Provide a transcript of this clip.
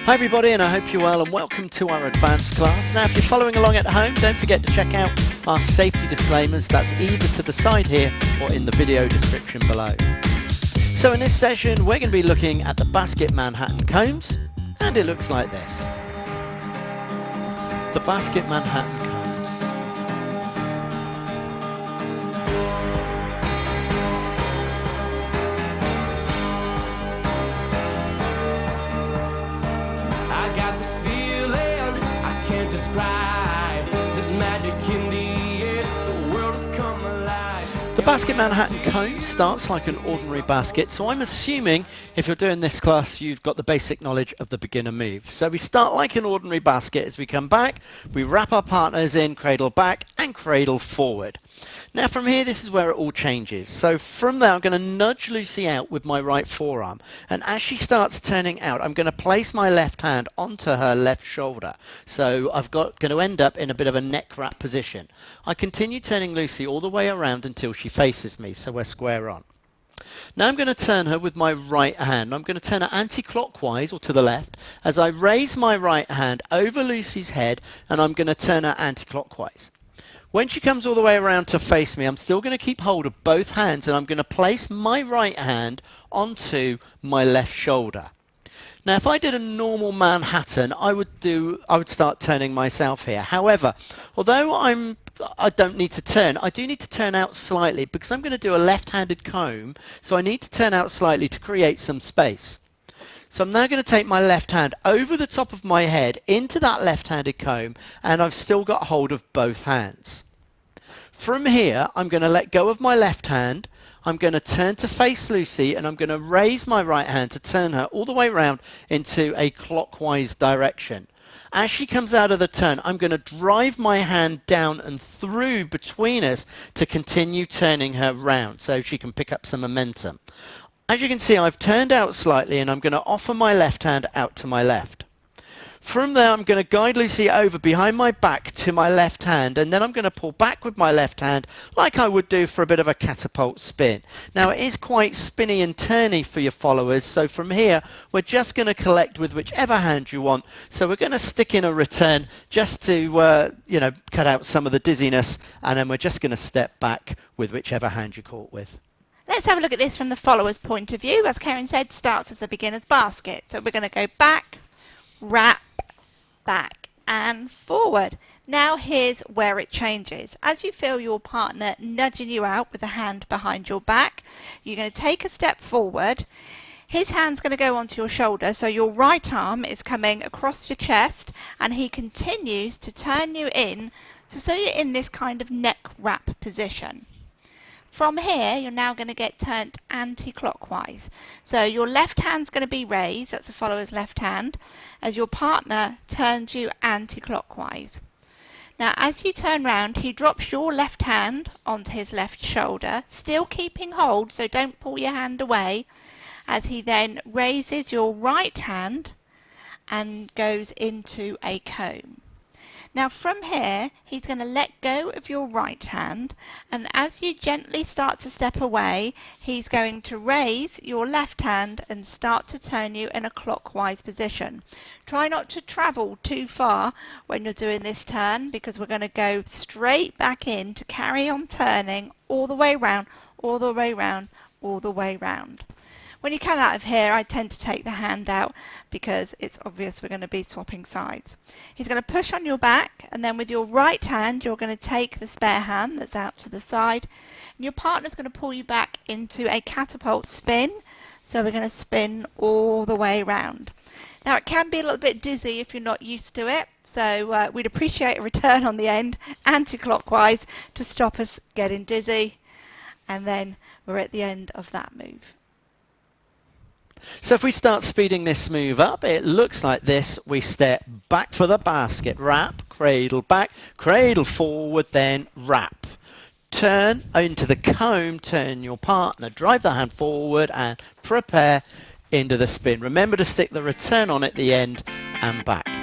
Hi everybody, and I hope you're well, and welcome to our advanced class. Now if you're following along at home, don't forget to check out our safety disclaimers. That's either to the side here or in the video description below. So in this session we're going to be looking at the basket Manhattan combs, and it looks like this. The basket Manhattan combs. I got this feeling I can't describe. This magic in the air, the world has come alive. The basket Manhattan comb starts like an ordinary basket, so I'm assuming if you're doing this class you've got the basic knowledge of the beginner move. So we start like an ordinary basket. As we come back, we wrap our partners in cradle back and cradle forward. Now from here, this is where it all changes. So from there, I'm going to nudge Lucy out with my right forearm, and as she starts turning out, I'm going to place my left hand onto her left shoulder. So I've going to end up in a bit of a neck wrap position. I continue turning Lucy all the way around until she faces me, so we're square on. Now I'm going to turn her with my right hand. I'm going to turn her anti-clockwise or to the left as I raise my right hand over Lucy's head, and I'm going to turn her anti-clockwise. When she comes all the way around to face me, I'm still going to keep hold of both hands, and I'm going to place my right hand onto my left shoulder. Now if I did a normal Manhattan, I would start turning myself here. However, although I don't need to turn, I do need to turn out slightly because I'm going to do a left-handed comb, so I need to turn out slightly to create some space. So I'm now going to take my left hand over the top of my head into that left-handed comb, and I've still got hold of both hands. From here, I'm going to let go of my left hand. I'm going to turn to face Lucy, and I'm going to raise my right hand to turn her all the way around into a clockwise direction. As she comes out of the turn, I'm going to drive my hand down and through between us to continue turning her round so she can pick up some momentum. As you can see, I've turned out slightly, and I'm going to offer my left hand out to my left. From there, I'm going to guide Lucy over behind my back to my left hand, and then I'm going to pull back with my left hand like I would do for a bit of a catapult spin. Now, it is quite spinny and turny for your followers, so from here, we're just going to collect with whichever hand you want. So we're going to stick in a return just to, cut out some of the dizziness, and then we're just going to step back with whichever hand you're caught with. Let's have a look at this from the follower's point of view. As Karen said, starts as a beginner's basket. So we're going to go back, wrap, back and forward. Now here's where it changes. As you feel your partner nudging you out with a hand behind your back, you're going to take a step forward. His hand's going to go onto your shoulder, so your right arm is coming across your chest, and he continues to turn you in so you're in this kind of neck wrap position. From here, you're now going to get turned anti-clockwise. So your left hand's going to be raised, that's the follower's left hand, as your partner turns you anti-clockwise. Now as you turn round, he drops your left hand onto his left shoulder, still keeping hold, so don't pull your hand away, as he then raises your right hand and goes into a comb. Now from here, he's going to let go of your right hand, and as you gently start to step away, he's going to raise your left hand and start to turn you in a clockwise position. Try not to travel too far when you're doing this turn, because we're going to go straight back in to carry on turning all the way round, all the way round, all the way round. When you come out of here, I tend to take the hand out because it's obvious we're going to be swapping sides. He's going to push on your back, and then with your right hand you're going to take the spare hand that's out to the side, and your partner's going to pull you back into a catapult spin. So we're going to spin all the way round. Now it can be a little bit dizzy if you're not used to it, so we'd appreciate a return on the end anti-clockwise to stop us getting dizzy, and then we're at the end of that move. So if we start speeding this move up, it looks like this. We step back for the basket, wrap, cradle back, cradle forward, then wrap. Turn into the comb, turn your partner, drive the hand forward and prepare into the spin. Remember to stick the return on at the end and back.